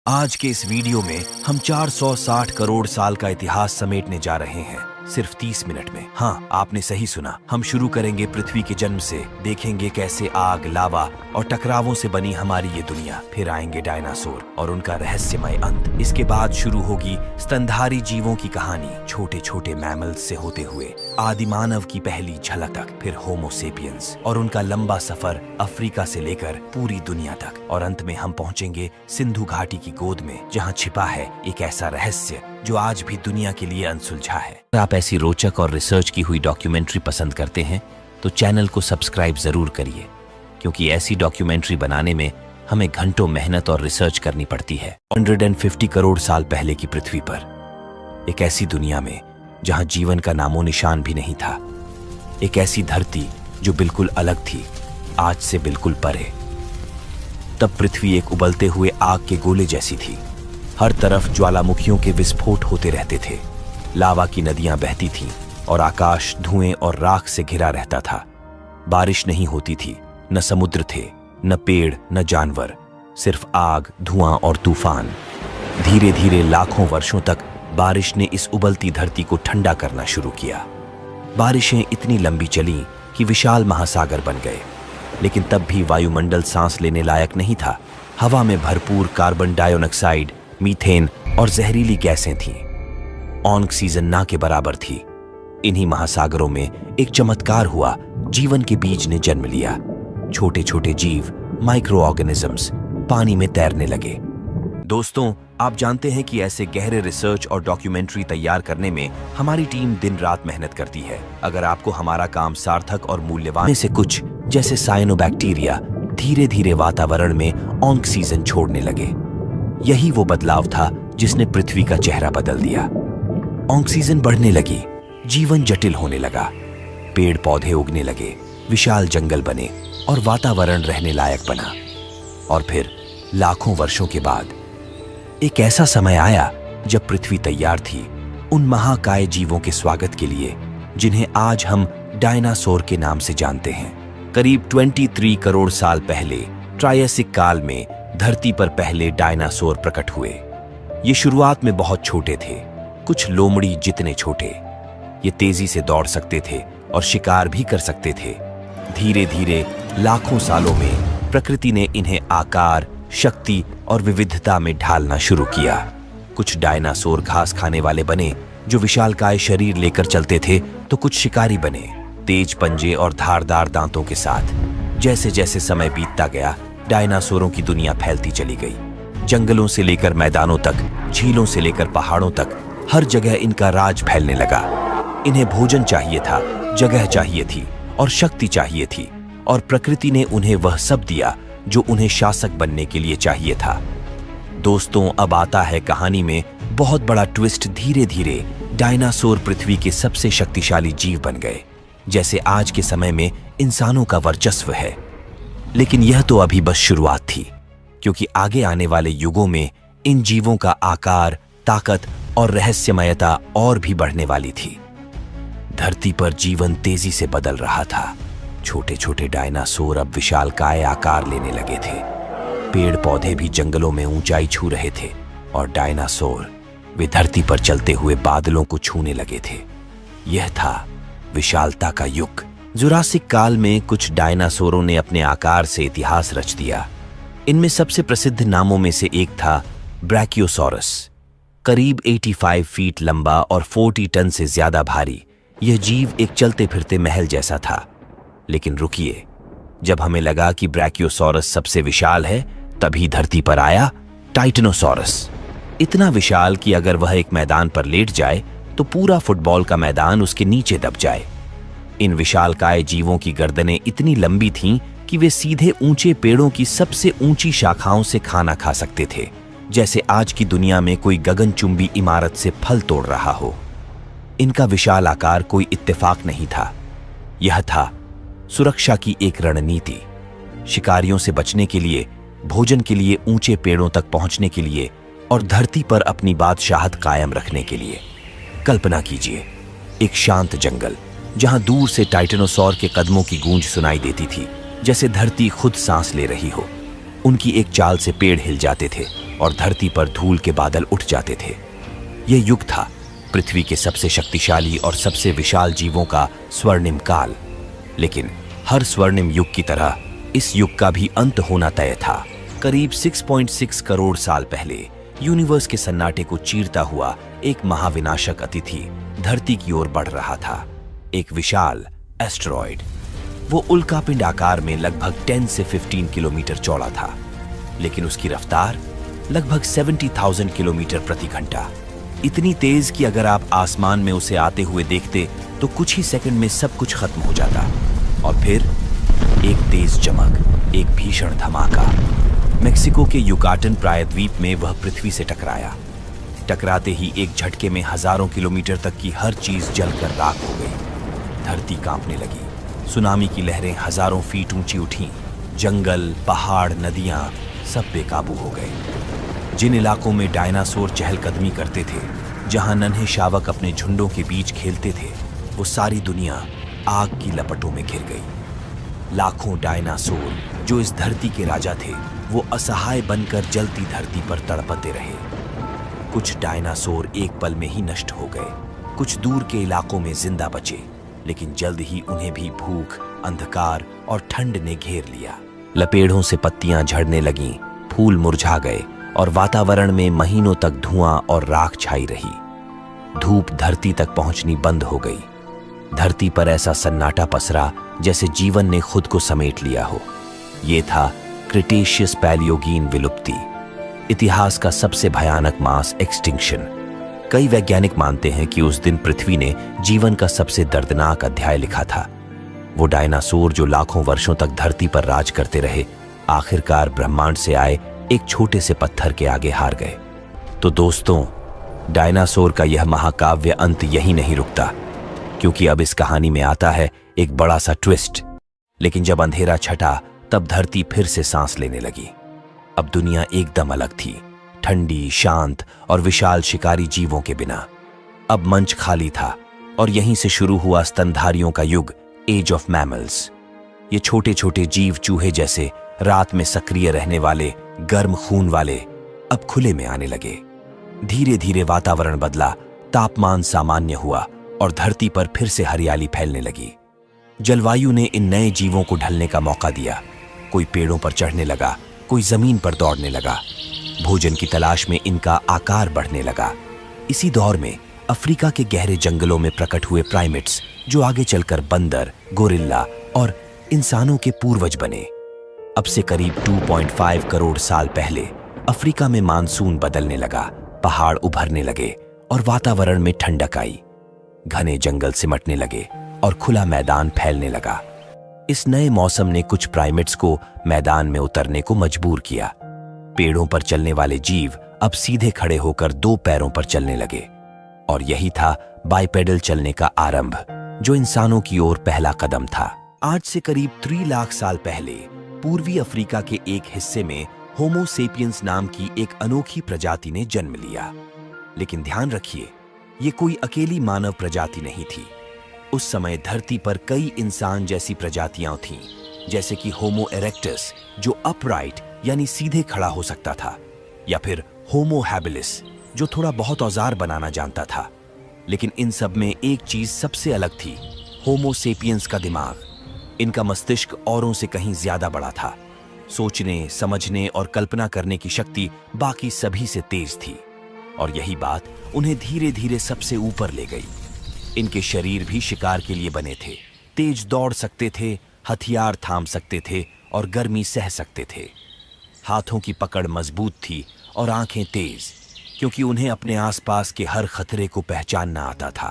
आज के इस वीडियो में हम 460 करोड़ साल का इतिहास समेटने जा रहे हैं सिर्फ 30 मिनट में। हाँ, आपने सही सुना। हम शुरू करेंगे पृथ्वी के जन्म से, देखेंगे कैसे आग, लावा और टकरावों से बनी हमारी ये दुनिया। फिर आएंगे डायनासोर और उनका रहस्यमय अंत। इसके बाद शुरू होगी स्तनधारी जीवों की कहानी, छोटे छोटे मैमल्स से होते हुए आदि मानव की पहली झलक तक। फिर होमो सेपियंस और उनका लंबा सफर अफ्रीका से लेकर पूरी दुनिया तक। और अंत में हम पहुंचेंगे सिंधु घाटी की गोद में, जहां छिपा है एक ऐसा रहस्य जो आज भी दुनिया के लिए अनसुलझा है। अगर आप ऐसी रोचक और रिसर्च की हुई डॉक्यूमेंट्री पसंद करते हैं तो चैनल को सब्सक्राइब जरूर करिए, क्योंकि ऐसी डॉक्यूमेंट्री बनाने में हमें घंटों मेहनत और रिसर्च करनी पड़ती है। 150 करोड़ साल पहले की पृथ्वी पर, एक ऐसी दुनिया में जहां जीवन का नामो निशान भी नहीं था, एक ऐसी धरती जो बिल्कुल अलग थी, आज से बिल्कुल परे। तब पृथ्वी एक उबलते हुए आग के गोले जैसी थी। हर तरफ ज्वालामुखियों के विस्फोट होते रहते थे, लावा की नदियां बहती थीं और आकाश धुएं और राख से घिरा रहता था। बारिश नहीं होती थी, न समुद्र थे, न पेड़, न जानवर, सिर्फ आग, धुआं और तूफान। धीरे धीरे लाखों वर्षों तक बारिश ने इस उबलती धरती को ठंडा करना शुरू किया। बारिशें इतनी लंबी चलीं कि विशाल महासागर बन गए, लेकिन तब भी वायुमंडल सांस लेने लायक नहीं था। हवा में भरपूर कार्बन डाइऑक्साइड, मीथेन और जहरीली गैसें थीं। ऑक्सीजन ना के बराबर थी। इन्हीं महासागरों में एक चमत्कार हुआ, जीवन के बीज ने जन्म लिया। छोटे छोटे जीव, माइक्रो ऑर्गेनिजम्स पानी में तैरने लगे। दोस्तों, आप जानते हैं कि ऐसे गहरे रिसर्च और डॉक्यूमेंट्री तैयार करने में हमारी टीम दिन रात मेहनत करती है। अगर आपको हमारा काम सार्थक और मूल्यवान में से कुछ, जैसे साइनोबैक्टीरिया, धीरे धीरे वातावरण में ऑक्सीजन छोड़ने लगे, यही वो बदलाव था जिसने पृथ्वी का चेहरा बदल दिया। ऑक्सीजन बढ़ने लगी, जीवन जटिल होने लगा, पेड़ पौधे उगने लगे, विशाल जंगल बने और वातावरण रहने लायक बना। और फिर लाखों वर्षों के बाद एक ऐसा समय आया जब पृथ्वी तैयार थी उन महाकाय जीवों के स्वागत के लिए जिन्हें आज हम डायनासोर के नाम से जानते हैं। करीब 23 करोड़ साल पहले ट्रायसिक काल में धरती पर पहले डायनासोर प्रकट हुए। ये शुरुआत में बहुत छोटे थे, कुछ लोमड़ी जितने छोटे। ये तेजी से दौड़ सकते थे और शिकार भी कर सकते थे। धीरे धीरे लाखों सालों में प्रकृति ने इन्हें आकार, शक्ति और विविधता में ढालना शुरू किया। कुछ डायनासोर घास खाने वाले बने जो विशालकाय शरीर लेकर चलते थे, तो कुछ शिकारी बने, तेज पंजे और धारदार दांतों के साथ। जैसे जैसे समय बीतता गया, डायनासोरों की दुनिया फैलती चली गई। जंगलों से लेकर मैदानों तक, झीलों से लेकर पहाड़ों तक, हर जगह इनका राज फैलने लगा। इन्हें भोजन चाहिए था, जगह चाहिए थी और शक्ति चाहिए थी, और प्रकृति ने उन्हें वह सब दिया जो उन्हें शासक बनने के लिए चाहिए था। दोस्तों, अब आता है कहानी में बहुत बड़ा ट्विस्ट। धीरे धीरे डायनासोर पृथ्वी के सबसे शक्तिशाली जीव बन गए, जैसे आज के समय में इंसानों का वर्चस्व है। लेकिन यह तो अभी बस शुरुआत थी, क्योंकि आगे आने वाले युगों में इन जीवों का आकार, ताकत और रहस्यमयता और भी बढ़ने वाली थी। धरती पर जीवन तेजी से बदल रहा था। छोटे छोटे डायनासोर अब विशालकाय आकार लेने लगे थे। पेड़ पौधे भी जंगलों में ऊंचाई छू रहे थे, और डायनासोर वे धरती पर चलते हुए बादलों को छूने लगे थे। यह था विशालता का युग। जुरासिक काल में कुछ डायनासोरों ने अपने आकार से इतिहास रच दिया। इनमें सबसे प्रसिद्ध नामों में से एक था ब्रैकियोसॉरस। करीब 85 फीट लंबा और 40 टन से ज्यादा भारी, यह जीव एक चलते फिरते महल जैसा था। लेकिन रुकिए, जब हमें लगा कि ब्रैकियोसॉरस सबसे विशाल है, तभी धरती पर आया टाइटेनोसॉरस। इतना विशाल कि अगर वह एक मैदान पर लेट जाए तो पूरा फुटबॉल का मैदान उसके नीचे दब जाए। इन विशालकाय जीवों की गर्दनें इतनी लंबी थीं कि वे सीधे ऊंचे पेड़ों की सबसे ऊंची शाखाओं से खाना खा सकते थे, जैसे आज की दुनिया में कोई गगनचुंबी इमारत से फल तोड़ रहा हो। इनका विशाल आकार कोई इत्तेफाक नहीं था, यह था सुरक्षा की एक रणनीति। शिकारियों से बचने के लिए, भोजन के लिए, ऊंचे पेड़ों तक पहुंचने के लिए और धरती पर अपनी बादशाहत कायम रखने के लिए। कल्पना कीजिए, एक शांत जंगल जहां दूर से टाइटेनोसॉर के कदमों की गूंज सुनाई देती थी, जैसे धरती खुद सांस ले रही हो। उनकी एक चाल से पेड़ हिल जाते थे, और धरती पर धूल के बादल उठ जाते थे। यह युग था पृथ्वी के सबसे शक्तिशाली और सबसे विशाल जीवों का स्वर्णिम काल। लेकिन हर स्वर्णिम युग की तरह इस युग का भी अंत होना तय था। करीब 6.6 करोड़ साल पहले यूनिवर्स के सन्नाटे को चीरता हुआ एक महाविनाशक अतिथि धरती की ओर बढ़ रहा था। एक विशाल एस्टेरॉयड। वो उल्कापिंड आकार में लगभग 10 से 15 किलोमीटर चौड़ा था, लेकिन उसकी रफ्तार लगभग 70,000 किलोमीटर प्रति घंटा। इतनी तेज कि अगर आप आसमान में उसे आते हुए देखते तो कुछ ही सेकंड में सब कुछ खत्म हो जाता। और फिर एक तेज चमक, एक भीषण धमाका। मेक्सिको के युकाटन प्रायद्वीप में वह पृथ्वी से टकराया। टकराते ही एक झटके में हजारों किलोमीटर तक की हर चीज जलकर राख हो गई। धरती कांपने लगी। सुनामी की लहरें हजारों फीट ऊंची उठीं। जंगल, पहाड़, नदियां सब बेकाबू हो गए। जिन इलाकों में डायनासोर चहलकदमी करते थे, जहां नन्हे शावक अपने झुंडों के बीच खेलते थे, वो सारी दुनिया आग की लपटों में घिर गई। लाखों डायनासोर जो इस धरती के राजा थे, वो असहाय बनकर जलती धरती पर तड़पते रहे। कुछ डायनासोर एक पल में ही नष्ट हो गए, कुछ दूर के इलाकों में जिंदा बचे, लेकिन जल्द ही उन्हें भी भूख, अंधकार और ठंड ने घेर लिया। लपेड़ों से पत्तियां झड़ने लगीं, फूल मुरझा गए और वातावरण में महीनों तक धुआं और राख छाई रही। धूप धरती तक पहुंचनी बंद हो गई। धरती पर ऐसा सन्नाटा पसरा जैसे जीवन ने खुद को समेट लिया हो। ये था क्रिटेशियस पैलियोगीन विलुप्ति, इतिहास का सबसे भयानक मास एक्सटिंक्शन। कई वैज्ञानिक मानते हैं कि उस दिन पृथ्वी ने जीवन का सबसे दर्दनाक अध्याय लिखा था। वो डायनासोर जो लाखों वर्षों तक धरती पर राज करते रहे, आखिरकार ब्रह्मांड से आए एक छोटे से पत्थर के आगे हार गए। तो दोस्तों, डायनासोर का यह महाकाव्य अंत यही नहीं रुकता, क्योंकि अब इस कहानी में आता है एक बड़ा सा ट्विस्ट। लेकिन जब अंधेरा छटा, तब धरती फिर से सांस लेने लगी। अब दुनिया एकदम अलग थी, ठंडी, शांत और विशाल शिकारी जीवों के बिना। अब मंच खाली था और यहीं से शुरू हुआ स्तनधारियों का युग, एज ऑफ मैमल्स। ये छोटे छोटे जीव, चूहे जैसे, रात में सक्रिय रहने वाले, गर्म खून वाले, अब खुले में आने लगे। धीरे धीरे वातावरण बदला, तापमान सामान्य हुआ और धरती पर फिर से हरियाली फैलने लगी। जलवायु ने इन नए जीवों को ढलने का मौका दिया। कोई पेड़ों पर चढ़ने लगा, कोई जमीन पर दौड़ने लगा। भोजन की तलाश में इनका आकार बढ़ने लगा। इसी दौर में अफ्रीका के गहरे जंगलों में प्रकट हुए प्राइमेट्स, जो आगे चलकर बंदर, गोरिल्ला और इंसानों के पूर्वज बने। अब से करीब 2.5 करोड़ साल पहले अफ्रीका में मानसून बदलने लगा, पहाड़ उभरने लगे और वातावरण में ठंडक आई। घने जंगल सिमटने लगे और खुला मैदान फैलने लगा। इस नए मौसम ने कुछ प्राइमेट्स को मैदान में उतरने को मजबूर किया। पेड़ों पर चलने वाले जीव अब सीधे खड़े होकर 2 पैरों पर चलने लगे, और यही था बाइपेडल चलने का आरंभ, जो इंसानों की ओर पहला कदम था। आज से करीब 3 लाख साल पहले पूर्वी अफ्रीका के एक हिस्से में होमो सेपियंस नाम की एक अनोखी प्रजाति ने जन्म लिया। लेकिन ध्यान रखिए, ये कोई अकेली मानव प्रजाति नहीं थी। उस समय धरती पर कई इंसान जैसी प्रजातियां थीं, जैसे कि होमो इरेक्टस, जो अपराइट यानी सीधे खड़ा हो सकता था, या फिर होमो हैबिलिस, जो थोड़ा बहुत औजार बनाना जानता था। लेकिन इन सब में एक चीज सबसे अलग थी, होमो सेपियंस का दिमाग। इनका मस्तिष्क औरों से कहीं ज्यादा बड़ा था। सोचने, समझने और कल्पना करने की शक्ति बाकी सभी से तेज थी, और यही बात उन्हें धीरे धीरे सबसे ऊपर ले गई। इनके शरीर भी शिकार के लिए बने थे। तेज दौड़ सकते थे, हथियार थाम सकते थे और गर्मी सह सकते थे। हाथों की पकड़ मजबूत थी और आंखें तेज, क्योंकि उन्हें अपने आसपास के हर खतरे को पहचानना आता था।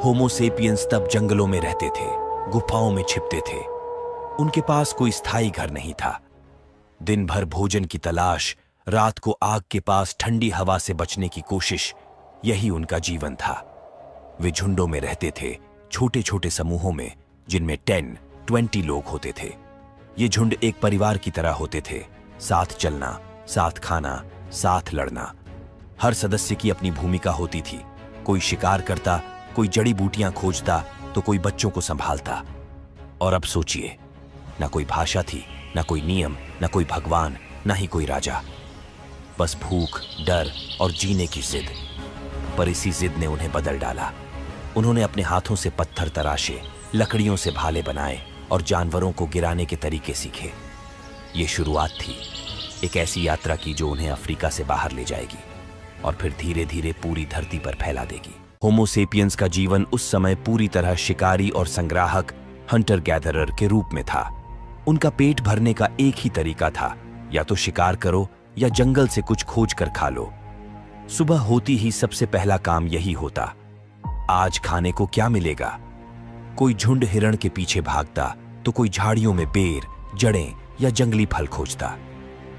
होमो सेपियंस तब जंगलों में रहते थे, गुफाओं में छिपते थे। उनके पास कोई स्थायी घर नहीं था। दिन भर भोजन की तलाश, रात को आग के पास ठंडी हवा से बचने की कोशिश, यही उनका जीवन था। वे झुंडों में रहते थे, छोटे छोटे समूहों में, जिनमें 10-20 लोग होते थे। ये झुंड एक परिवार की तरह होते थे, साथ चलना, साथ खाना, साथ लड़ना। हर सदस्य की अपनी भूमिका होती थी। कोई शिकार करता, कोई जड़ी बूटियां खोजता, तो कोई बच्चों को संभालता। और अब सोचिए, ना कोई भाषा थी, ना कोई नियम, ना कोई भगवान, ना ही कोई राजा। बस भूख, डर और जीने की जिद। पर इसी जिद ने उन्हें बदल डाला। उन्होंने अपने हाथों से पत्थर तराशे, लकड़ियों से भाले बनाए और जानवरों को गिराने के तरीके सीखे। ये शुरुआत थी एक ऐसी यात्रा की जो उन्हें अफ्रीका से बाहर ले जाएगी और फिर धीरे धीरे पूरी धरती पर फैला देगी। होमो सेपियंस का जीवन उस समय पूरी तरह शिकारी और संग्राहक, हंटर गैदरर के रूप में था। उनका पेट भरने का एक ही तरीका था, या तो शिकार करो या जंगल से कुछ खोज कर खा लो। सुबह होती ही सबसे पहला काम यही होता। आज खाने को क्या मिलेगा? कोई झुंड हिरण के पीछे भागता तो कोई झाड़ियों में बेर, जड़ें या जंगली फल खोजता।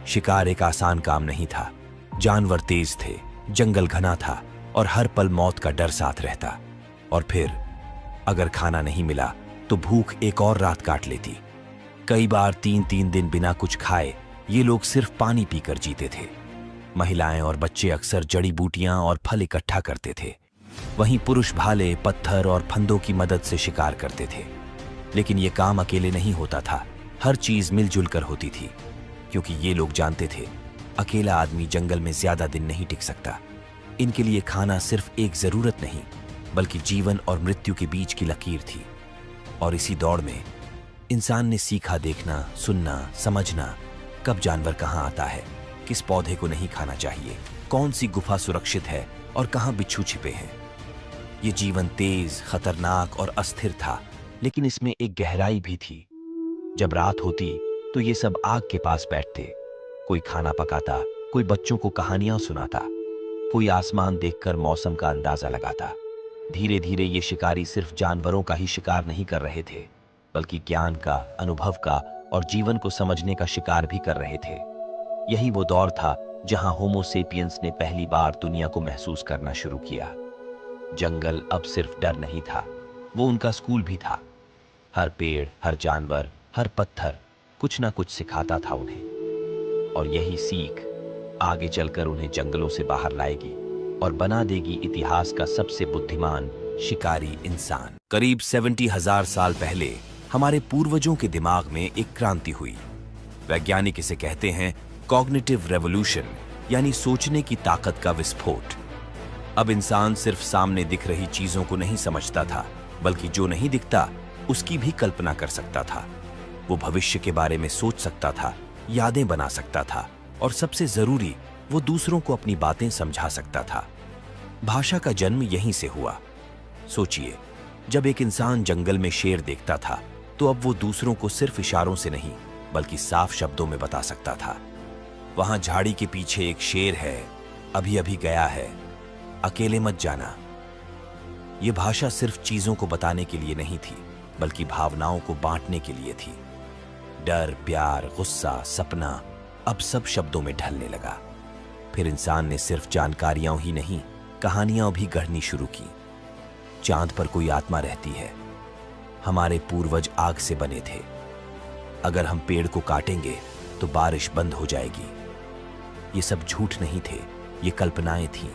शिकार एक आसान काम नहीं था। जानवर तेज थे, जंगल घना था और हर पल मौत का डर साथ रहता। और फिर अगर खाना नहीं मिला तो भूख एक और रात काट लेती। कई बार 3-3 दिन बिना कुछ खाए ये लोग सिर्फ पानी पीकर जीते थे। महिलाएं और बच्चे अक्सर जड़ी बूटियां और फल इकट्ठा करते थे। वहीं पुरुष भाले, पत्थर और फंदों की मदद से शिकार करते थे। लेकिन ये काम अकेले नहीं होता था, हर चीज मिलजुल कर होती थी, क्योंकि ये लोग जानते थे अकेला आदमी जंगल में ज्यादा दिन नहीं टिक सकता। इनके लिए खाना सिर्फ एक जरूरत नहीं, बल्कि जीवन और मृत्यु के बीच की लकीर थी। और इसी दौड़ में इंसान ने सीखा देखना, सुनना, समझना, कब जानवर कहाँ आता है, किस पौधे को नहीं खाना चाहिए, कौन सी गुफा सुरक्षित है और कहाँ बिच्छू छिपे हैं। ये जीवन तेज, खतरनाक और अस्थिर था, लेकिन इसमें एक गहराई भी थी। जब रात होती तो ये सब आग के पास बैठते। कोई खाना पकाता, कोई बच्चों को कहानियां सुनाता, कोई आसमान देखकर मौसम का अंदाजा लगाता। धीरे धीरे ये शिकारी सिर्फ जानवरों का ही शिकार नहीं कर रहे थे, बल्कि ज्ञान का, अनुभव का और जीवन को समझने का शिकार भी कर रहे थे। यही वो दौर था जहां होमो सेपियंस ने पहली बार दुनिया को महसूस करना शुरू किया। जंगल अब सिर्फ डर नहीं था, वो उनका स्कूल भी था। हर पेड़, हर जानवर, हर पत्थर कुछ ना कुछ सिखाता था उन्हें। और यही सीख आगे चलकर उन्हें जंगलों से बाहर लाएगी और बना देगी इतिहास का सबसे बुद्धिमान शिकारी इंसान। करीब 70,000 साल पहले हमारे पूर्वजों के दिमाग में एक क्रांति हुई। वैज्ञानिक इसे कहते हैं कॉग्निटिव रेवोल्यूशन, यानी सोचने की ताकत का विस्फोट। अब इंसान सिर्फ सामने दिख रही चीजों को नहीं समझता था, बल्कि जो नहीं दिखता उसकी भी कल्पना कर सकता था। वो भविष्य के बारे में सोच सकता था, यादें बना सकता था और सबसे जरूरी, वो दूसरों को अपनी बातें समझा सकता था। भाषा का जन्म यहीं से हुआ। सोचिए, जब एक इंसान जंगल में शेर देखता था तो अब वो दूसरों को सिर्फ इशारों से नहीं, बल्कि साफ शब्दों में बता सकता था। वहां झाड़ी के पीछे एक शेर है, अभी अभी गया है, अकेले मत जाना। ये भाषा सिर्फ चीजों को बताने के लिए नहीं थी, बल्कि भावनाओं को बांटने के लिए थी। डर, प्यार, गुस्सा, सपना अब सब शब्दों में ढलने लगा। फिर इंसान ने सिर्फ जानकारियां ही नहीं, कहानियां भी गढ़नी शुरू की। चांद पर कोई आत्मा रहती है, हमारे पूर्वज आग से बने थे, अगर हम पेड़ को काटेंगे तो बारिश बंद हो जाएगी। ये सब झूठ नहीं थे, ये कल्पनाएं थीं।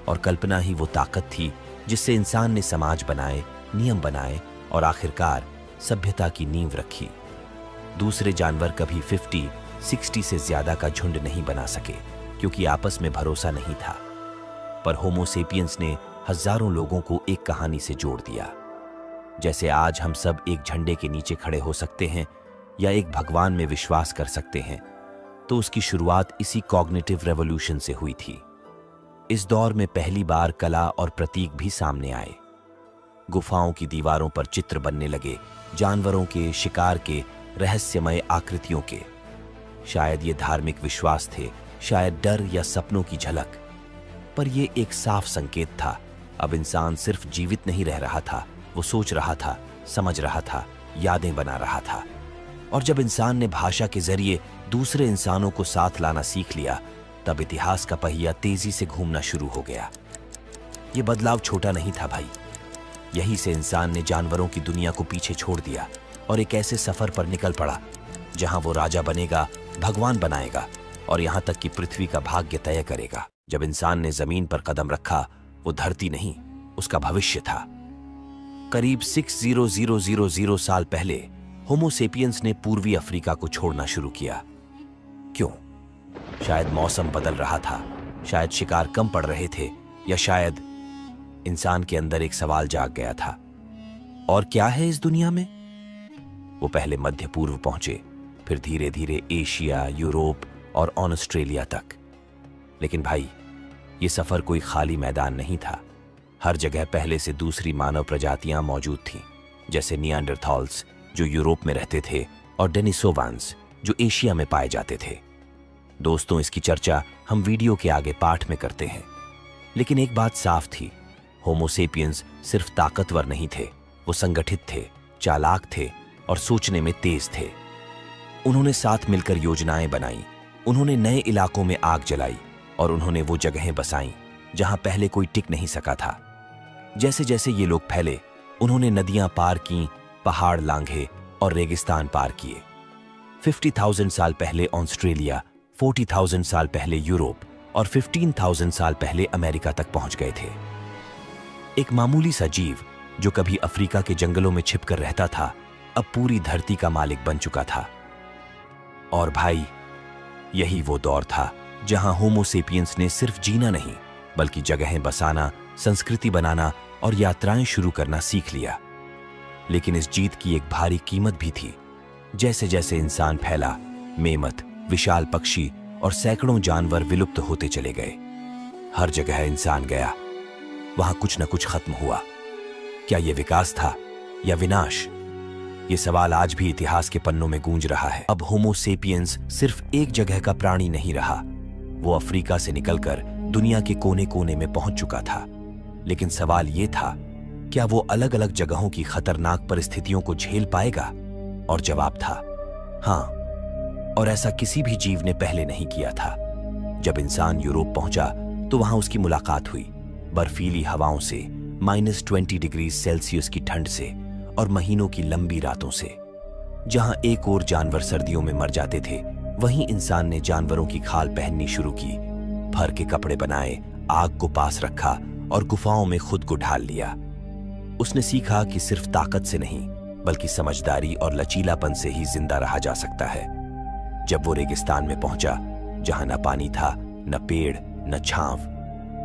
और कल्पना ही वो ताकत थी जिससे इंसान ने समाज बनाए, नियम बनाए और आखिरकार सभ्यता की नींव रखी। दूसरे जानवर कभी 50-60 से ज्यादा का झुंड नहीं बना सके, क्योंकि आपस में भरोसा नहीं था। पर होमो सेपियंस ने हजारों लोगों को एक कहानी से जोड़ दिया। जैसे आज हम सब एक झंडे के नीचे खड़े हो सकते हैं या एक भगवान में विश्वास कर सकते हैं, तो उसकी शुरुआत इसी कॉग्निटिव रेवोल्यूशन से हुई थी। इस दौर में पहली बार कला और प्रतीक भी सामने आए। गुफाओं की दीवारों पर चित्र बनने लगे, जानवरों के, शिकार के, रहस्यमय आकृतियों के। शायद ये धार्मिक विश्वास थे, शायद डर या सपनों की झलक, पर यह एक साफ संकेत था। अब इंसान सिर्फ जीवित नहीं रह रहा था, वो सोच रहा था, समझ रहा था, यादें बना रहा था। और जब इंसान ने भाषा के जरिए दूसरे इंसानों को साथ लाना सीख लिया, तब इतिहास का पहिया तेजी से घूमना शुरू हो गया। ये बदलाव छोटा नहीं था भाई। यहीं से इंसान ने जानवरों की दुनिया को पीछे छोड़ दिया और एक ऐसे सफर पर निकल पड़ा जहां वो राजा बनेगा, भगवान बनाएगा और यहां तक कि पृथ्वी का भाग्य तय करेगा। जब इंसान ने जमीन पर कदम रखा, वो धरती नहीं, उसका भविष्य था। करीब 60,000 साल पहले होमो सेपियंस ने पूर्वी अफ्रीका को छोड़ना शुरू किया। क्यों? शायद मौसम बदल रहा था, शायद शिकार कम पड़ रहे थे, या शायद इंसान के अंदर एक सवाल जाग गया था, और क्या है इस दुनिया में? वो पहले मध्य पूर्व पहुंचे, फिर धीरे धीरे एशिया, यूरोप और ऑस्ट्रेलिया तक। लेकिन भाई, ये सफर कोई खाली मैदान नहीं था। हर जगह पहले से दूसरी मानव प्रजातियां मौजूद थीं, जैसे निएंडरथॉल्स जो यूरोप में रहते थे और डेनिसोवान्स जो एशिया में पाए जाते थे। दोस्तों, इसकी चर्चा हम वीडियो के आगे पाठ में करते हैं, लेकिन एक बात साफ थी, होमोसेपियंस सिर्फ ताकतवर नहीं थे, वो संगठित थे, चालाक थे और सोचने में तेज थे। उन्होंने साथ मिलकर योजनाएं बनाई, उन्होंने नए इलाकों में आग जलाई और उन्होंने वो जगहें बसाईं जहां पहले कोई टिक नहीं सका था। जैसे जैसे ये लोग फैले, उन्होंने नदियां पार की, पहाड़ लांघे और रेगिस्तान पार किए। 50,000 साल पहले ऑस्ट्रेलिया, 40,000 साल पहले यूरोप और 15,000 साल पहले अमेरिका तक पहुंच गए थे। एक मामूली सा जीव जो कभी अफ्रीका के जंगलों में छिपकर रहता था, अब पूरी धरती का मालिक बन चुका था। और भाई, यही वो दौर था जहां होमोसेपियंस ने सिर्फ जीना नहीं, बल्कि जगहें बसाना, संस्कृति बनाना और यात्राएं शुरू करना सीख लिया। लेकिन इस जीत की एक भारी कीमत भी थी। जैसे जैसे इंसान फैला, मेमत, विशाल पक्षी और सैकड़ों जानवर विलुप्त होते चले गए। हर जगह इंसान गया, वहां कुछ न कुछ खत्म हुआ। क्या यह विकास था या विनाश? ये सवाल आज भी इतिहास के पन्नों में गूंज रहा है। अब होमोसेपियंस सिर्फ एक जगह का प्राणी नहीं रहा, वो अफ्रीका से निकलकर दुनिया के कोने कोने में पहुंच चुका था। लेकिन सवाल ये था, क्या वो अलग अलग जगहों की खतरनाक परिस्थितियों को झेल पाएगा? और जवाब था हां, और ऐसा किसी भी जीव ने पहले नहीं किया था। जब इंसान यूरोप पहुंचा तो वहां उसकी मुलाकात हुई बर्फीली हवाओं से, -20 डिग्री सेल्सियस की ठंड से और महीनों की लंबी रातों से। जहां एक और जानवर सर्दियों में मर जाते थे, वहीं इंसान ने जानवरों की खाल पहननी शुरू की, फर के कपड़े बनाए, आग को पास रखा और गुफाओं में खुद को ढाल लिया। उसने सीखा कि सिर्फ ताकत से नहीं, बल्कि समझदारी और लचीलापन से ही जिंदा रहा जा सकता है। जब वो रेगिस्तान में पहुंचा, जहां न पानी था, न पेड़, न छांव,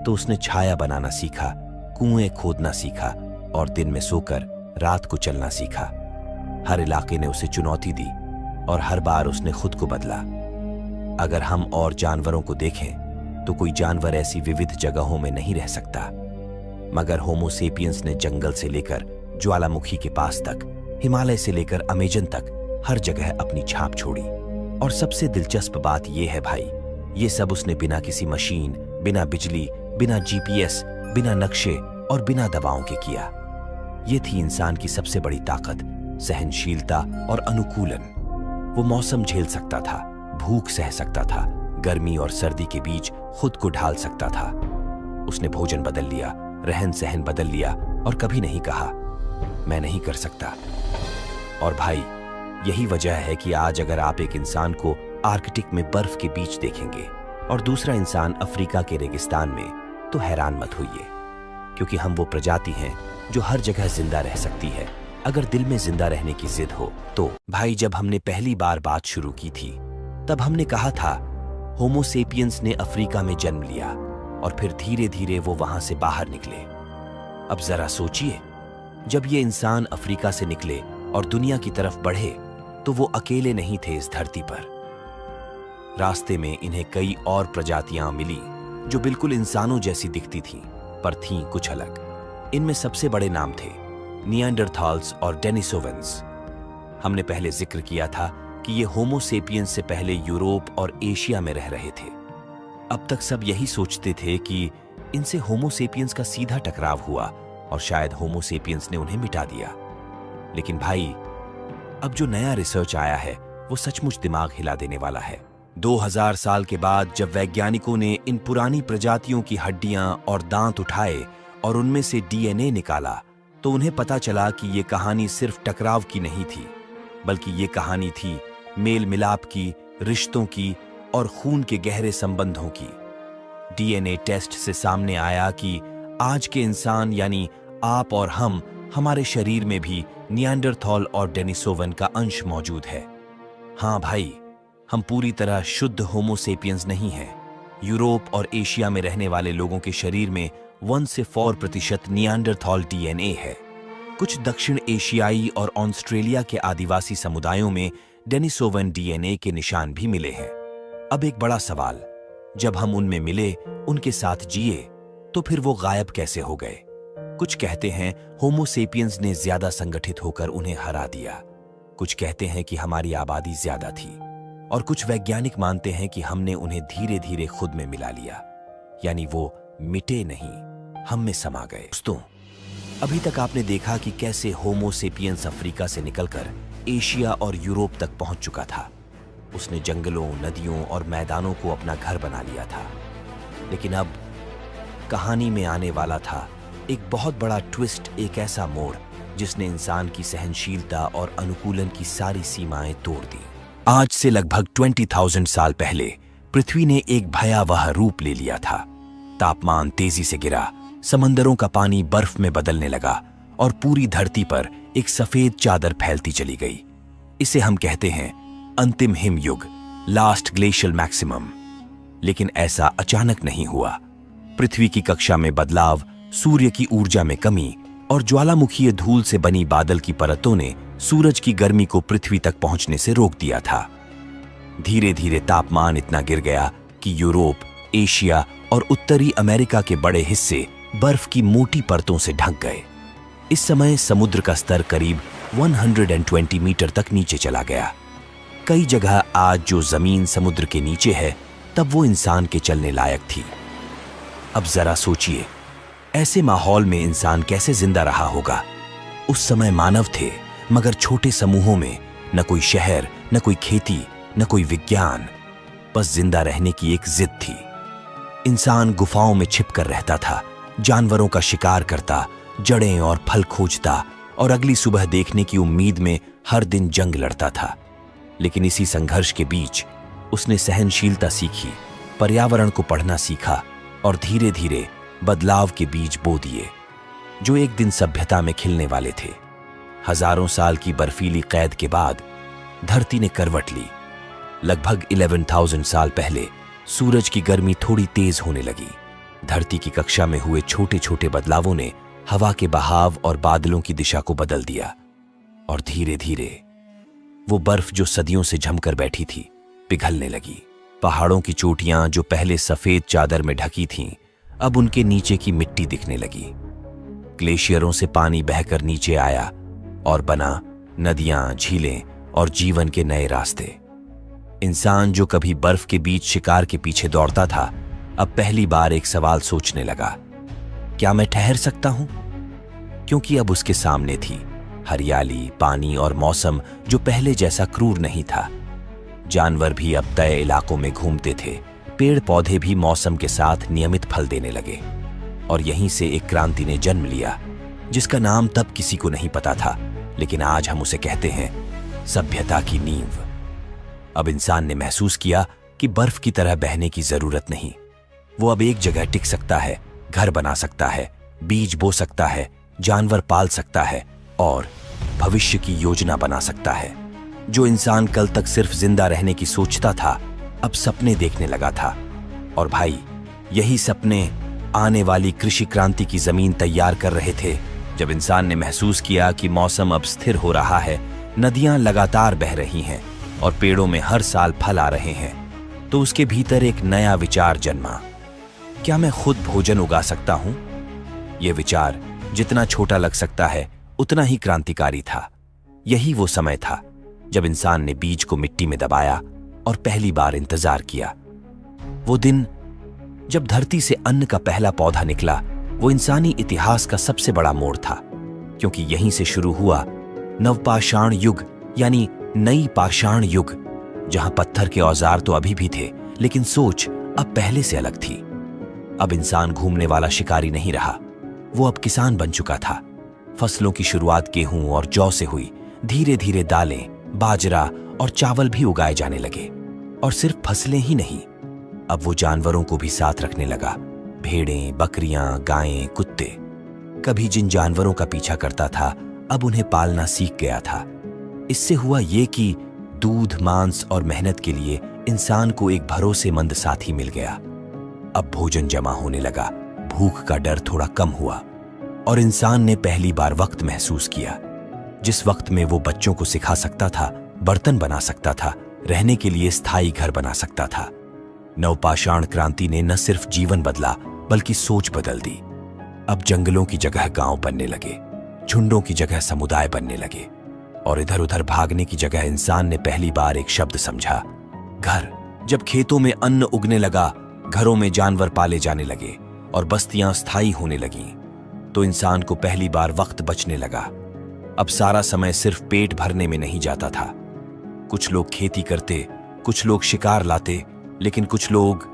तो उसने छाया बनाना सीखा, कुएं खोदना सीखा और दिन में सोकर रात को चलना सीखा। हर इलाके ने उसे चुनौती दी और हर बार उसने खुद को बदला। अगर हम और जानवरों को देखें तो कोई जानवर ऐसी विविध जगहों में नहीं रह सकता, मगर होमोसेपियंस ने जंगल से लेकर ज्वालामुखी के पास तक, हिमालय से लेकर अमेजन तक हर जगह अपनी छाप छोड़ी। और सबसे दिलचस्प बात यह है भाई, ये सब उसने बिना किसी मशीन, बिना बिजली, बिना जीपीएस, बिना नक्शे और बिना दवाओं के किया। ये थी इंसान की सबसे बड़ी ताकत, सहनशीलता और अनुकूलन। वो मौसम झेल सकता था, भूख सह सकता था, गर्मी और सर्दी के बीच खुद को ढाल सकता था। उसने भोजन बदल लिया, रहन सहन बदल लिया और कभी नहीं कहा मैं नहीं कर सकता। और भाई, यही वजह है कि आज अगर आप एक इंसान को आर्कटिक में बर्फ के बीच देखेंगे और दूसरा इंसान अफ्रीका के रेगिस्तान में, तो हैरान मत होइए, क्योंकि हम वो प्रजाति हैं जो हर जगह जिंदा रह सकती है, अगर दिल में जिंदा रहने की जिद हो तो। भाई, जब हमने पहली बार बात शुरू की थी, तब हमने कहा था होमोसेपियंस ने अफ्रीका में जन्म लिया और फिर धीरे धीरे वो वहां से बाहर निकले। अब जरा सोचिए, जब ये इंसान अफ्रीका से निकले और दुनिया की तरफ बढ़े, तो वो अकेले नहीं थे इस धरती पर। रास्ते में इन्हें कई और प्रजातियां मिली जो बिल्कुल इंसानों जैसी दिखती थीं, पर थीं कुछ अलग। इनमें सबसे बड़े नाम थे निएंडरथॉल्स और डेनिसोवान्स। हमने पहले जिक्र किया था कि ये होमोसेपियंस से पहले यूरोप और एशिया में रह रहे थे। अब तक सब यही सोचते थे कि इनसे होमोसेपियंस का सीधा टकराव हुआ और शायद होमोसेपियंस ने उन्हें मिटा दिया। लेकिन भाई, अब जो नया रिसर्च आया है वो सचमुच दिमाग हिला देने वाला है। 2000 साल के बाद जब वैज्ञानिकों ने इन पुरानी प्रजातियों की हड्डियां और दांत उठाए और उनमें से डीएनए निकाला, तो उन्हें पता चला कि ये कहानी सिर्फ टकराव की नहीं थी, बल्कि ये कहानी थी मेल मिलाप की, रिश्तों की और खून के गहरे संबंधों की। डीएनए टेस्ट से सामने आया कि आज के इंसान यानी आप और हम, हमारे शरीर में भी निएंडरथॉल और डेनिसोवन का अंश मौजूद है। हाँ भाई, हम पूरी तरह शुद्ध होमोसेपियंस नहीं हैं। यूरोप और एशिया में रहने वाले लोगों के शरीर में 1 से 4% नियांडरथॉल डीएनए है। कुछ दक्षिण एशियाई और ऑस्ट्रेलिया के आदिवासी समुदायों में डेनिसोवन डीएनए के निशान भी मिले हैं। अब एक बड़ा सवाल, जब हम उनमें मिले, उनके साथ जिए, तो फिर वो गायब कैसे हो गए? कुछ कहते हैं होमोसेपियंस ने ज्यादा संगठित होकर उन्हें हरा दिया। कुछ कहते हैं कि हमारी आबादी ज्यादा थी, और कुछ वैज्ञानिक मानते हैं कि हमने उन्हें धीरे धीरे खुद में मिला लिया, यानी वो मिटे नहीं, हम में समा गए। दोस्तों, अभी तक आपने देखा कि कैसे होमोसेपियंस अफ्रीका से निकलकर एशिया और यूरोप तक पहुंच चुका था। उसने जंगलों, नदियों और मैदानों को अपना घर बना लिया था। लेकिन अब कहानी में आने वाला था एक बहुत बड़ा ट्विस्ट, एक ऐसा मोड़ जिसने इंसान की सहनशीलता और अनुकूलन की सारी सीमाएं तोड़ दी। आज से लगभग 20,000 साल पहले पृथ्वी ने एक भयावह रूप ले लिया था। तापमान तेजी से गिरा, समंदरों का पानी बर्फ में बदलने लगा और पूरी धरती पर एक सफेद चादर फैलती चली गई। इसे हम कहते हैं अंतिम हिम युग, लास्ट ग्लेशियल मैक्सिमम। लेकिन ऐसा अचानक नहीं हुआ। पृथ्वी की कक्षा में बदलाव, सूर्य की ऊर्जा में कमी और ज्वालामुखीय धूल से बनी बादल की परतों ने सूरज की गर्मी को पृथ्वी तक पहुंचने से रोक दिया था। धीरे धीरे तापमान इतना गिर गया कि यूरोप, एशिया और उत्तरी अमेरिका के बड़े हिस्से बर्फ की मोटी परतों से ढक गए। इस समय समुद्र का स्तर करीब 120 मीटर तक नीचे चला गया। कई जगह आज जो जमीन समुद्र के नीचे है, तब वो इंसान के चलने लायक थी। अब जरा सोचिए, ऐसे माहौल में इंसान कैसे जिंदा रहा होगा? उस समय मानव थे, मगर छोटे समूहों में, न कोई शहर, न कोई खेती, न कोई विज्ञान, बस जिंदा रहने की एक जिद थी। इंसान गुफाओं में छिपकर रहता था, जानवरों का शिकार करता, जड़ें और फल खोजता और अगली सुबह देखने की उम्मीद में हर दिन जंग लड़ता था। लेकिन इसी संघर्ष के बीच उसने सहनशीलता सीखी, पर्यावरण को पढ़ना सीखा और धीरे धीरे बदलाव के बीज बो दिए, जो एक दिन सभ्यता में खिलने वाले थे। हजारों साल की बर्फीली कैद के बाद धरती ने करवट ली। लगभग 11,000 साल पहले सूरज की गर्मी थोड़ी तेज होने लगी। धरती की कक्षा में हुए छोटे छोटे बदलावों ने हवा के बहाव और बादलों की दिशा को बदल दिया, और धीरे धीरे वो बर्फ जो सदियों से जमकर बैठी थी, पिघलने लगी। पहाड़ों की चोटियां जो पहले सफेद चादर में ढकी थीं, अब उनके नीचे की मिट्टी दिखने लगी। ग्लेशियरों से पानी बहकर नीचे आया और बना नदियां, झीलें और जीवन के नए रास्ते। इंसान जो कभी बर्फ के बीच शिकार के पीछे दौड़ता था, अब पहली बार एक सवाल सोचने लगा, क्या मैं ठहर सकता हूं? क्योंकि अब उसके सामने थी हरियाली, पानी और मौसम जो पहले जैसा क्रूर नहीं था। जानवर भी अब तय इलाकों में घूमते थे, पेड़ पौधे भी मौसम के साथ नियमित फल देने लगे। और यहीं से एक क्रांति ने जन्म लिया, जिसका नाम तब किसी को नहीं पता था, लेकिन आज हम उसे कहते हैं सभ्यता की नींव। अब इंसान ने महसूस किया कि बर्फ की तरह बहने की जरूरत नहीं। वो अब एक जगह टिक सकता है, घर बना सकता है, बीज बो सकता है, जानवर पाल सकता है और भविष्य की योजना बना सकता है। जो इंसान कल तक सिर्फ जिंदा रहने की सोचता था, अब सपने देखने लगा था। और भाई, यही सपने आने वाली कृषि क्रांति की जमीन तैयार कर रहे थे। जब इंसान ने महसूस किया कि मौसम अब स्थिर हो रहा है, नदियां लगातार बह रही हैं और पेड़ों में हर साल फल आ रहे हैं, तो उसके भीतर एक नया विचार जन्मा, क्या मैं खुद भोजन उगा सकता हूं? यह विचार जितना छोटा लग सकता है, उतना ही क्रांतिकारी था। यही वो समय था जब इंसान ने बीज को मिट्टी में दबाया और पहली बार इंतजार किया। वो दिन जब धरती से अन्न का पहला पौधा निकला, वो इंसानी इतिहास का सबसे बड़ा मोड़ था, क्योंकि यहीं से शुरू हुआ नवपाषाण युग, यानी नई पाषाण युग, जहां पत्थर के औजार तो अभी भी थे, लेकिन सोच अब पहले से अलग थी। अब इंसान घूमने वाला शिकारी नहीं रहा, वो अब किसान बन चुका था। फसलों की शुरुआत गेहूं और जौ से हुई। धीरे धीरे दालें, बाजरा और चावल भी उगाए जाने लगे। और सिर्फ फसलें ही नहीं, अब वो जानवरों को भी साथ रखने लगा। भेड़ें, बकरियां, गायें, कुत्ते। कभी जिन जानवरों का पीछा करता था, अब उन्हें पालना सीख गया था। इससे हुआ ये कि दूध, मांस और मेहनत के लिए इंसान को एक भरोसेमंद साथी मिल गया। अब भोजन जमा होने लगा, भूख का डर थोड़ा कम हुआ और इंसान ने पहली बार वक्त महसूस किया, जिस वक्त में वो बच्चों को सिखा सकता था, बर्तन बना सकता था, रहने के लिए स्थायी घर बना सकता था। नवपाषाण क्रांति ने न सिर्फ जीवन बदला बल्कि सोच बदल दी। अब जंगलों की जगह गांव बनने लगे, झुंडों की जगह समुदाय बनने लगे और इधर उधर भागने की जगह इंसान ने पहली बार एक शब्द समझा, घर। जब खेतों में अन्न उगने लगा, घरों में जानवर पाले जाने लगे और बस्तियां स्थायी होने लगीं, तो इंसान को पहली बार वक्त बचने लगा। अब सारा समय सिर्फ पेट भरने में नहीं जाता था। कुछ लोग खेती करते, कुछ लोग शिकार लाते, लेकिन कुछ लोग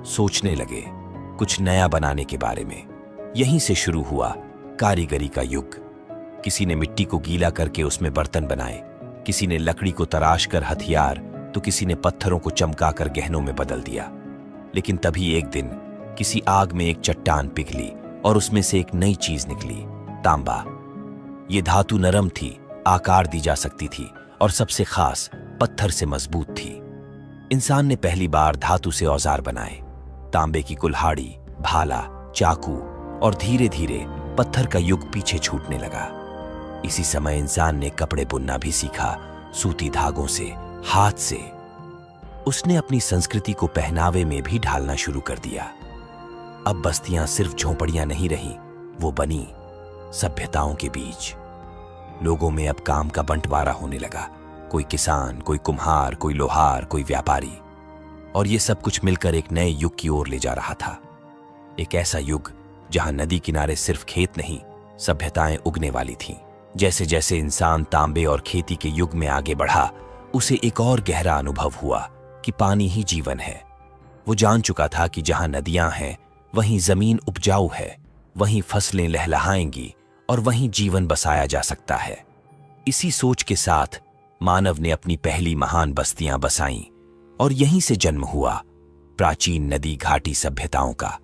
सोचने लगे कुछ नया बनाने के बारे में। यहीं से शुरू हुआ कारीगरी का युग। किसी ने मिट्टी को गीला करके उसमें बर्तन बनाए, किसी ने लकड़ी को तराश कर हथियार, तो किसी ने पत्थरों को चमका कर गहनों में बदल दिया। लेकिन तभी एक दिन किसी आग में एक चट्टान पिघली और उसमें से एक नई चीज निकली, तांबा। ये धातु नरम थी, आकार दी जा सकती थी और सबसे खास पत्थर से मजबूत थी। इंसान ने पहली बार धातु से औजार बनाए, तांबे की कुल्हाड़ी, भाला, चाकू, और धीरे धीरे पत्थर का युग पीछे छूटने लगा। इसी समय इंसान ने कपड़े बुनना भी सीखा, सूती धागों से, हाथ से। उसने अपनी संस्कृति को पहनावे में भी ढालना शुरू कर दिया। अब बस्तियां सिर्फ झोंपड़ियां नहीं रहीं, वो बनी सभ्यताओं के बीच। लोगों में अब काम का बंटवारा होने लगा, कोई किसान, कोई कुम्हार, कोई लोहार, कोई व्यापारी, और ये सब कुछ मिलकर एक नए युग की ओर ले जा रहा था। एक ऐसा युग जहां नदी किनारे सिर्फ खेत नहीं, सभ्यताएं उगने वाली थीं। जैसे जैसे इंसान तांबे और खेती के युग में आगे बढ़ा, उसे एक और गहरा अनुभव हुआ कि पानी ही जीवन है। वो जान चुका था कि जहां नदियां हैं, वहीं जमीन उपजाऊ है, वहीं फसलें लहलहाएंगी और वहीं जीवन बसाया जा सकता है। इसी सोच के साथ मानव ने अपनी पहली महान बस्तियां बसाईं और यहीं से जन्म हुआ प्राचीन नदी घाटी सभ्यताओं का।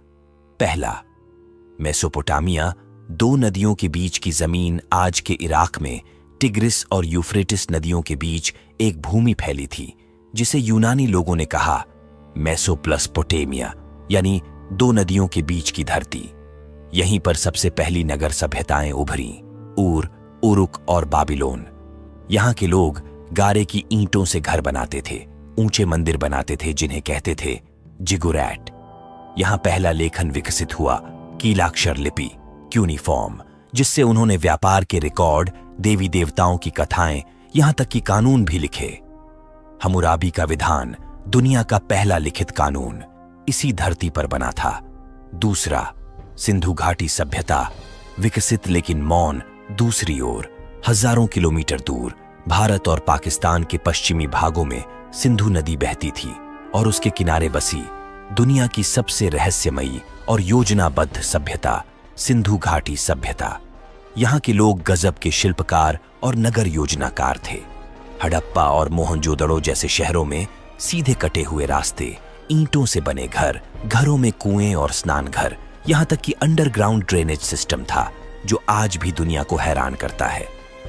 पहला, मेसोपोटामिया, दो नदियों के बीच की जमीन आज के इराक में टिग्रिस और यूफ्रेटिस नदियों के बीच एक भूमि फैली थी, जिसे यूनानी लोगों ने कहा मेसोप्लसपोटेमिया, यानी दो नदियों के बीच की धरती। यहीं पर सबसे पहली नगर सभ्यताएं उभरी, ऊर, उरुक और बाबिलोन। यहाँ के लोग गारे की ईंटों से घर बनाते थे, ऊंचे मंदिर बनाते थे जिन्हें कहते थे जिगुरैट। यहाँ पहला लेखन विकसित हुआ, कीलाक्षर लिपि, क्यूनिफॉर्म, जिससे उन्होंने व्यापार के रिकॉर्ड, देवी देवताओं की कथाएं, यहां तक कि कानून भी लिखे। हम्मुराबी का विधान, दुनिया का पहला लिखित कानून, इसी धरती पर बना था। दूसरा, सिंधु घाटी सभ्यता, विकसित लेकिन मौन। दूसरी ओर, हजारों किलोमीटर दूर, भारत और पाकिस्तान के पश्चिमी भागों में सिंधु नदी बहती थी और उसके किनारे बसी दुनिया की सबसे रहस्यमयी और योजनाबद्ध सभ्यता, सिंधु घाटी सभ्यता। यहाँ के लोग गजब के शिल्पकार और नगर योजनाकार थे। हड़प्पा और मोहनजोदड़ो जैसे शहरों में सीधे कटे हुए रास्ते, ईंटों से बने घर, घरों में कुएं और स्नान घर, यहाँ तक कि अंडरग्राउंड ड्रेनेज सिस्टम था, जो आज भी दुनिया को हैरान करता है।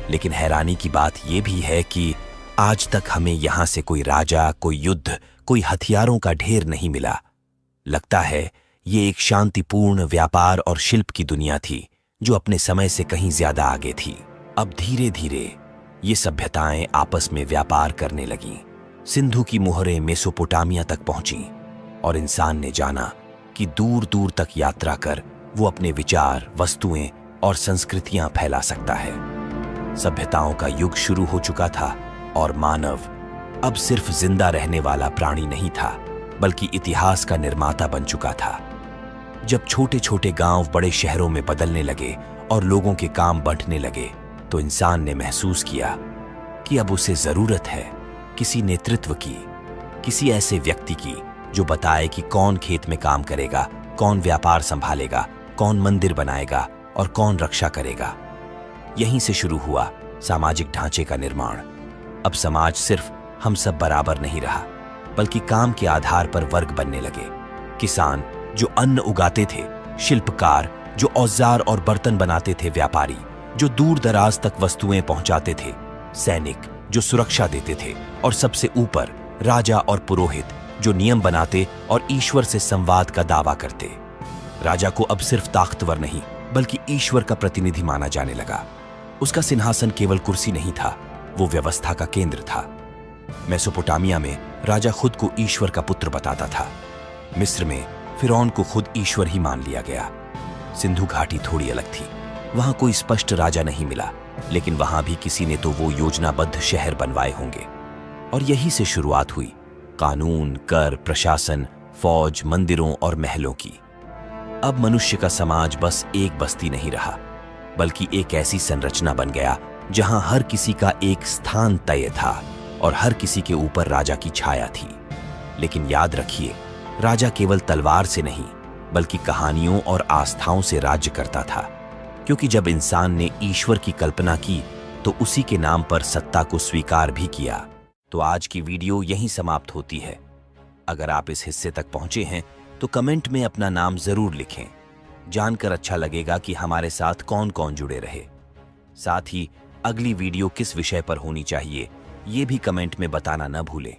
लेकिन हैरानी की बात यह भी है कि आज तक हमें यहाँ से कोई राजा, कोई युद्ध, कोई हथियारों का ढेर नहीं मिला। लगता है ये एक शांतिपूर्ण व्यापार और शिल्प की दुनिया थी, जो अपने समय से कहीं ज्यादा आगे थी। अब धीरे धीरे ये सभ्यताएं आपस में व्यापार करने लगीं। सिंधु की मोहरें मेसोपोटामिया तक पहुंची और इंसान ने जाना कि दूर दूर तक यात्रा कर वो अपने विचार, वस्तुएं और संस्कृतियां फैला सकता है। सभ्यताओं का युग शुरू हो चुका था और मानव अब सिर्फ जिंदा रहने वाला प्राणी नहीं था, बल्कि इतिहास का निर्माता बन चुका था। जब छोटे छोटे गांव बड़े शहरों में बदलने लगे और लोगों के काम बंटने लगे, तो इंसान ने महसूस किया कि अब उसे जरूरत है किसी नेतृत्व की, किसी ऐसे व्यक्ति की जो बताए कि कौन खेत में काम करेगा, कौन व्यापार संभालेगा, कौन मंदिर बनाएगा और कौन रक्षा करेगा। यहीं से शुरू हुआ सामाजिक ढांचे का निर्माण। अब समाज सिर्फ हम सब बराबर नहीं रहा, बल्कि काम के आधार पर वर्ग बनने लगे। किसान जो अन्न उगाते थे, शिल्पकार जो औजार और बर्तन बनाते थे, व्यापारी जो दूर दराज तक वस्तुएं पहुंचाते थे, सैनिक जो सुरक्षा देते थे, और सबसे ऊपर राजा और पुरोहित जो नियम बनाते और ईश्वर से संवाद का दावा करते। राजा को अब सिर्फ ताकतवर नहीं बल्कि ईश्वर का प्रतिनिधि माना जाने लगा। उसका सिंहासन केवल कुर्सी नहीं था, वो व्यवस्था का केंद्र था। मेसोपोटामिया में राजा खुद को ईश्वर का पुत्र बताता था। मिस्र में फिरौन को खुद ईश्वर ही मान लिया गया। सिंधु घाटी थोड़ी अलग थी, वहां कोई स्पष्ट राजा नहीं मिला, लेकिन वहां भी किसी ने तो वो योजनाबद्ध शहर बनवाए होंगे। और यही से शुरुआत हुई कानून, कर, प्रशासन, फौज, मंदिरों और महलों की। अब मनुष्य का समाज बस एक बस्ती नहीं रहा, बल्कि एक ऐसी संरचना बन गया जहां हर किसी का एक स्थान तय था और हर किसी के ऊपर राजा की छाया थी। लेकिन याद रखिए, राजा केवल तलवार से नहीं बल्कि कहानियों और आस्थाओं से राज्य करता था, क्योंकि जब इंसान ने ईश्वर की कल्पना की तो उसी के नाम पर सत्ता को स्वीकार भी किया। तो आज की वीडियो यहीं समाप्त होती है। अगर आप इस हिस्से तक पहुंचे हैं तो कमेंट में अपना नाम जरूर लिखें। जानकर अच्छा लगेगा कि हमारे साथ कौन कौन जुड़े रहे। साथ ही अगली वीडियो किस विषय पर होनी चाहिए ये भी कमेंट में बताना न भूलें।